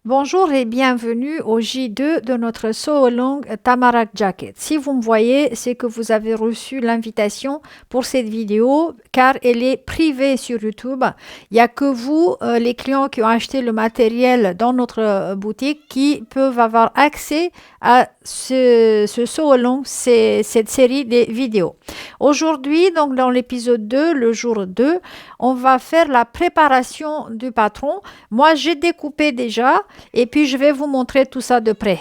Bonjour et bienvenue au J2 de notre Sew Along Tamarack Jacket. Si vous me voyez, c'est que vous avez reçu l'invitation pour cette vidéo car elle est privée sur YouTube. Il n'y a que vous, les clients qui ont acheté le matériel dans notre boutique, qui peuvent avoir accès à ce Sew Along, cette série de vidéos. Aujourd'hui, donc dans l'épisode 2, le jour 2, on va faire la préparation du patron. Moi, j'ai découpé déjà. Et puis, je vais vous montrer tout ça de près.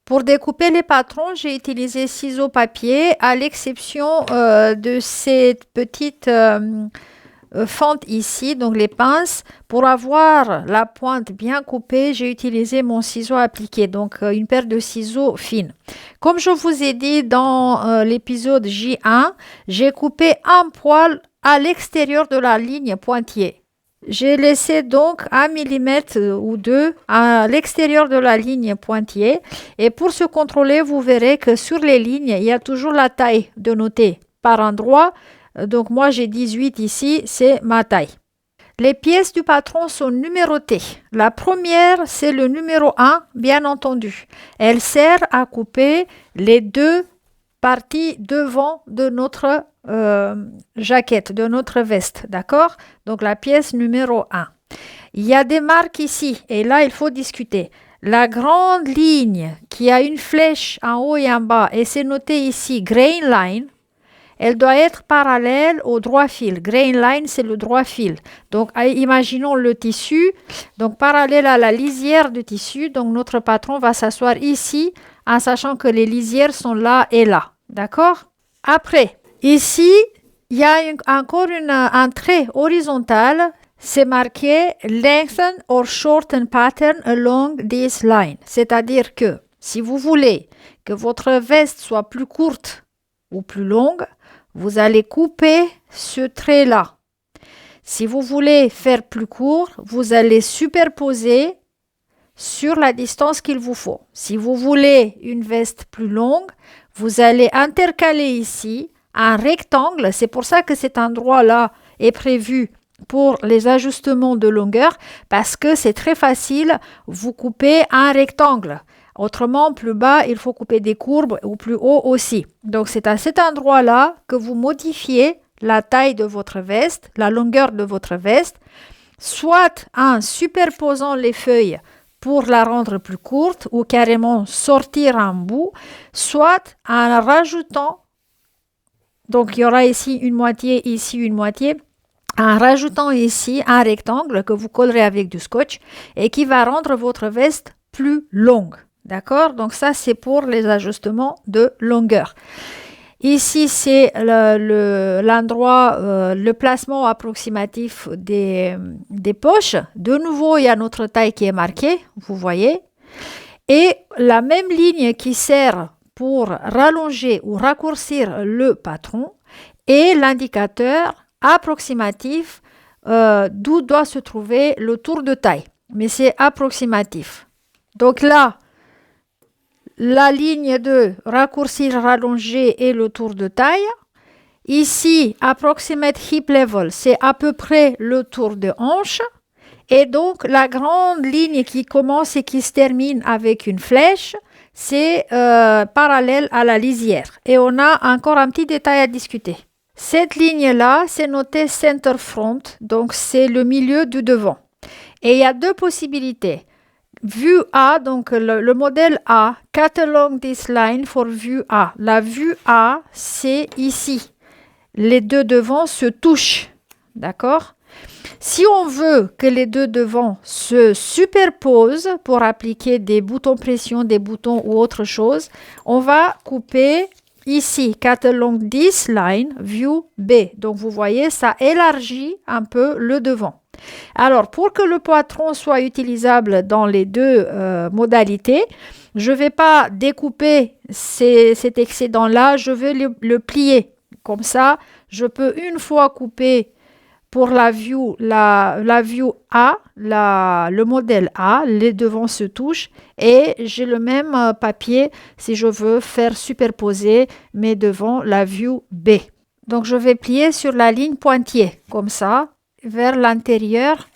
Pour découper les patrons, j'ai utilisé ciseaux papier, à l'exception de cette petite fente ici, donc les pinces. Pour avoir la pointe bien coupée, j'ai utilisé mon ciseau appliqué, donc une paire de ciseaux fines. Comme je vous ai dit dans l'épisode J1, j'ai coupé un poil à l'extérieur de la ligne pointillée. J'ai laissé donc 1 mm ou 2 à l'extérieur de la ligne pointillée. Et pour se contrôler, vous verrez que sur les lignes, il y a toujours la taille de noter par endroit. Donc moi, j'ai 18 ici, c'est ma taille. Les pièces du patron sont numérotées. La première, c'est le numéro 1, bien entendu. Elle sert à couper les deux partie devant de notre jaquette, de notre veste, d'accord? Donc la pièce numéro 1. Il y a des marques ici, et là il faut discuter. La grande ligne qui a une flèche en haut et en bas, et c'est noté ici grain line, elle doit être parallèle au droit fil. Grain line, c'est le droit fil. Donc, imaginons le tissu, donc parallèle à la lisière du tissu. Donc, notre patron va s'asseoir ici, en sachant que les lisières sont là et là. D'accord? Après, ici, il y a encore un trait horizontal. C'est marqué « Lengthen or shorten pattern along this line ». C'est-à-dire que si vous voulez que votre veste soit plus courte ou plus longue, vous allez couper ce trait-là. Si vous voulez faire plus court, vous allez superposer sur la distance qu'il vous faut. Si vous voulez une veste plus longue, vous allez intercaler ici un rectangle. C'est pour ça que cet endroit-là est prévu pour les ajustements de longueur, parce que c'est très facile, vous coupez un rectangle. Autrement, plus bas, il faut couper des courbes ou plus haut aussi. Donc, c'est à cet endroit-là que vous modifiez la taille de votre veste, la longueur de votre veste, soit en superposant les feuilles pour la rendre plus courte ou carrément sortir un bout, soit en rajoutant, donc il y aura ici une moitié, ici une moitié, en rajoutant ici un rectangle que vous collerez avec du scotch et qui va rendre votre veste plus longue. D'accord? Donc ça, c'est pour les ajustements de longueur. Ici, c'est l'endroit, le placement approximatif des poches. De nouveau, il y a notre taille qui est marquée, vous voyez. Et la même ligne qui sert pour rallonger ou raccourcir le patron et l'indicateur approximatif d'où doit se trouver le tour de taille. Mais c'est approximatif. Donc là, la ligne de raccourcir, rallonger et le tour de taille. Ici, approximate hip level, c'est à peu près le tour de hanche. Et donc, la grande ligne qui commence et qui se termine avec une flèche, c'est parallèle à la lisière. Et on a encore un petit détail à discuter. Cette ligne-là, c'est noté center front, donc c'est le milieu du devant. Et il y a deux possibilités. Vue A, donc le modèle A, cut along this line for vue A. La vue A, c'est ici. Les deux devants se touchent. D'accord? Si on veut que les deux devants se superposent pour appliquer des boutons pression, des boutons ou autre chose, on va couper ici, cut along this line, view B. Donc, vous voyez, ça élargit un peu le devant. Alors, pour que le patron soit utilisable dans les deux modalités, je ne vais pas découper cet excédent-là, je vais le plier. Comme ça, je peux une fois couper pour la view A, le modèle A, les devants se touchent et j'ai le même papier si je veux faire superposer mes devants, la view B. Donc, je vais plier sur la ligne pointillée, comme ça, vers l'intérieur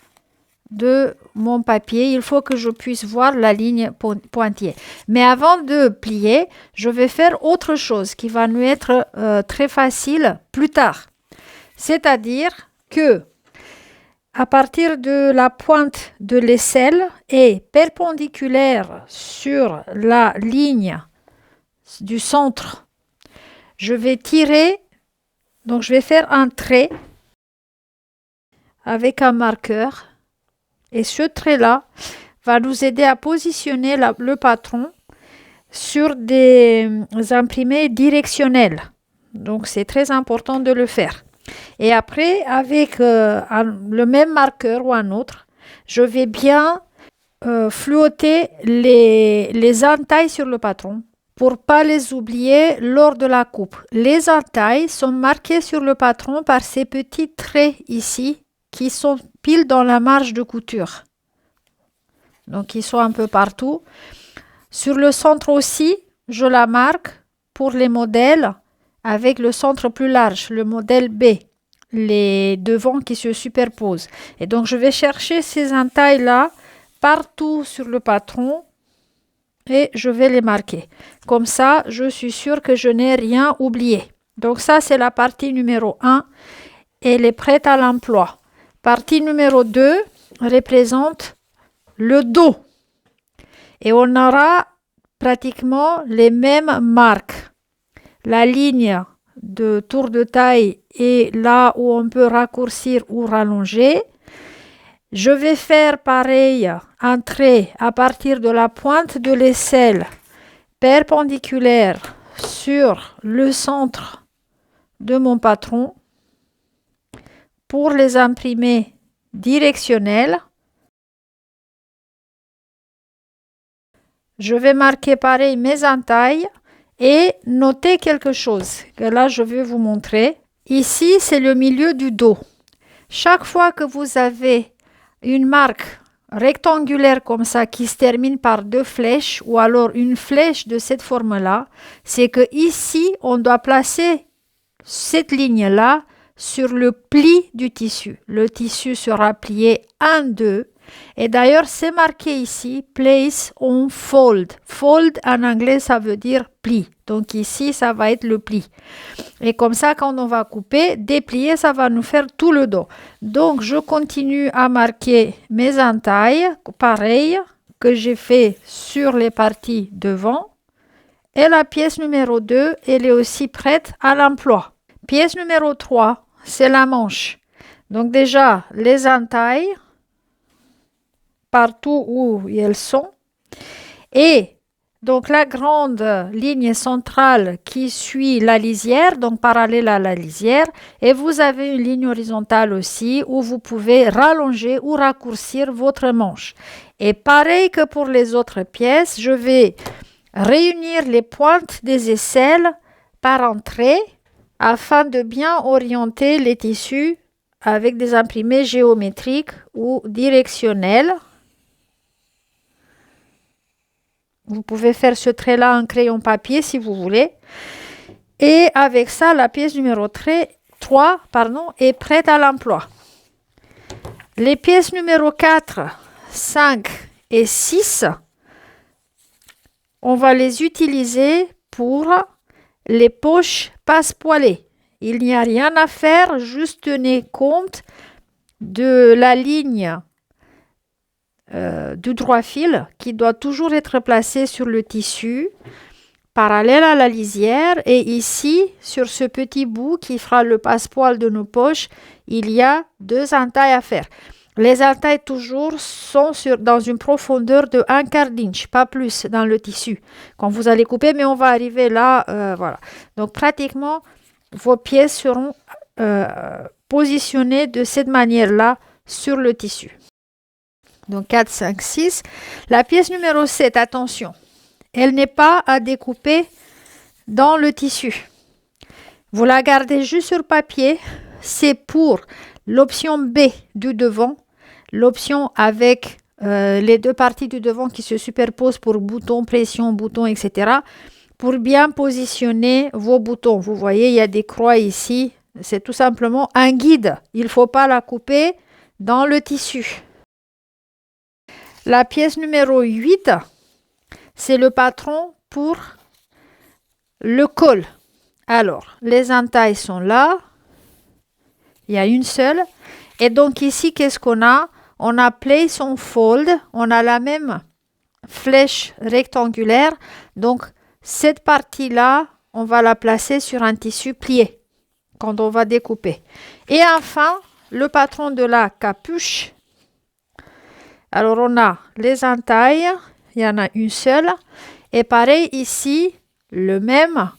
de mon papier, il faut que je puisse voir la ligne pointillée. Mais avant de plier, je vais faire autre chose qui va nous être très facile plus tard. C'est-à-dire que à partir de la pointe de l'aisselle et perpendiculaire sur la ligne du centre, je vais tirer, donc je vais faire un trait avec un marqueur et ce trait-là va nous aider à positionner le patron sur des imprimés directionnels. Donc c'est très important de le faire. Et après, avec le même marqueur ou un autre, je vais bien flouter les entailles sur le patron pour ne pas les oublier lors de la coupe. Les entailles sont marquées sur le patron par ces petits traits ici qui sont pile dans la marge de couture. Donc, ils sont un peu partout. Sur le centre aussi, je la marque pour les modèles avec le centre plus large, le modèle B, les devants qui se superposent. Et donc, je vais chercher ces entailles-là partout sur le patron et je vais les marquer. Comme ça, je suis sûre que je n'ai rien oublié. Donc, ça, c'est la partie numéro 1. Elle est prête à l'emploi. Partie numéro 2 représente le dos. Et on aura pratiquement les mêmes marques. La ligne de tour de taille est là où on peut raccourcir ou rallonger. Je vais faire pareil, un trait à partir de la pointe de l'aisselle perpendiculaire sur le centre de mon patron pour les imprimer directionnels. Je vais marquer pareil mes entailles et noter quelque chose que là je vais vous montrer. Ici, c'est le milieu du dos. Chaque fois que vous avez une marque rectangulaire comme ça qui se termine par deux flèches ou alors une flèche de cette forme-là, c'est que ici, on doit placer cette ligne-là sur le pli du tissu. Le tissu sera plié en deux. Et d'ailleurs, c'est marqué ici, place on fold. Fold en anglais, ça veut dire pli. Donc ici, ça va être le pli. Et comme ça, quand on va couper, déplier, ça va nous faire tout le dos. Donc, je continue à marquer mes entailles, pareil que j'ai fait sur les parties devant. Et la pièce numéro 2, elle est aussi prête à l'emploi. Pièce numéro 3, c'est la manche. Donc déjà, les entailles, partout où elles sont. Et donc la grande ligne centrale qui suit la lisière, donc parallèle à la lisière. Et vous avez une ligne horizontale aussi où vous pouvez rallonger ou raccourcir votre manche. Et pareil que pour les autres pièces, je vais réunir les pointes des aisselles par entrée afin de bien orienter les tissus avec des imprimés géométriques ou directionnels. Vous pouvez faire ce trait-là en crayon papier si vous voulez. Et avec ça, la pièce numéro 3 est prête à l'emploi. Les pièces numéro 4, 5 et 6, on va les utiliser pour les poches passepoilées. Il n'y a rien à faire, juste tenez compte de la ligne du droit fil qui doit toujours être placé sur le tissu parallèle à la lisière et ici sur ce petit bout qui fera le passepoil de nos poches, il y a 2 entailles à faire. Les entailles toujours sont dans une profondeur de 1/4 d'inch, pas plus dans le tissu quand vous allez couper, mais on va arriver là, voilà. Donc pratiquement vos pièces seront positionnées de cette manière-là sur le tissu. Donc 4, 5, 6. La pièce numéro 7, attention, elle n'est pas à découper dans le tissu. Vous la gardez juste sur papier. C'est pour l'option B du devant, l'option avec les 2 parties du devant qui se superposent pour bouton, pression, bouton, etc. Pour bien positionner vos boutons. Vous voyez, il y a des croix ici. C'est tout simplement un guide. Il ne faut pas la couper dans le tissu. La pièce numéro 8, c'est le patron pour le col. Alors, les entailles sont là. Il y a une seule. Et donc ici, qu'est-ce qu'on a? On a place on fold. On a la même flèche rectangulaire. Donc, cette partie-là, on va la placer sur un tissu plié quand on va découper. Et enfin, le patron de la capuche. Alors, on a les entailles. Il y en a une seule. Et pareil ici, le même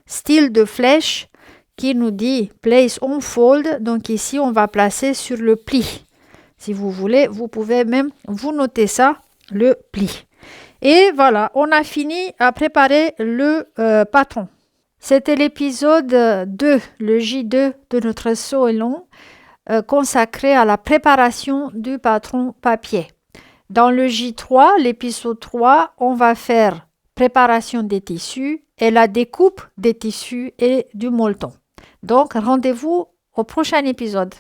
style de flèche qui nous dit place on fold. Donc ici, on va placer sur le pli. Si vous voulez, vous pouvez même vous noter ça, le pli. Et voilà, on a fini à préparer le patron. C'était l'épisode 2, le J2 de notre Sewalong, consacré à la préparation du patron papier. Dans le J3, l'épisode 3, on va faire préparation des tissus et la découpe des tissus et du molleton. Donc, rendez-vous au prochain épisode.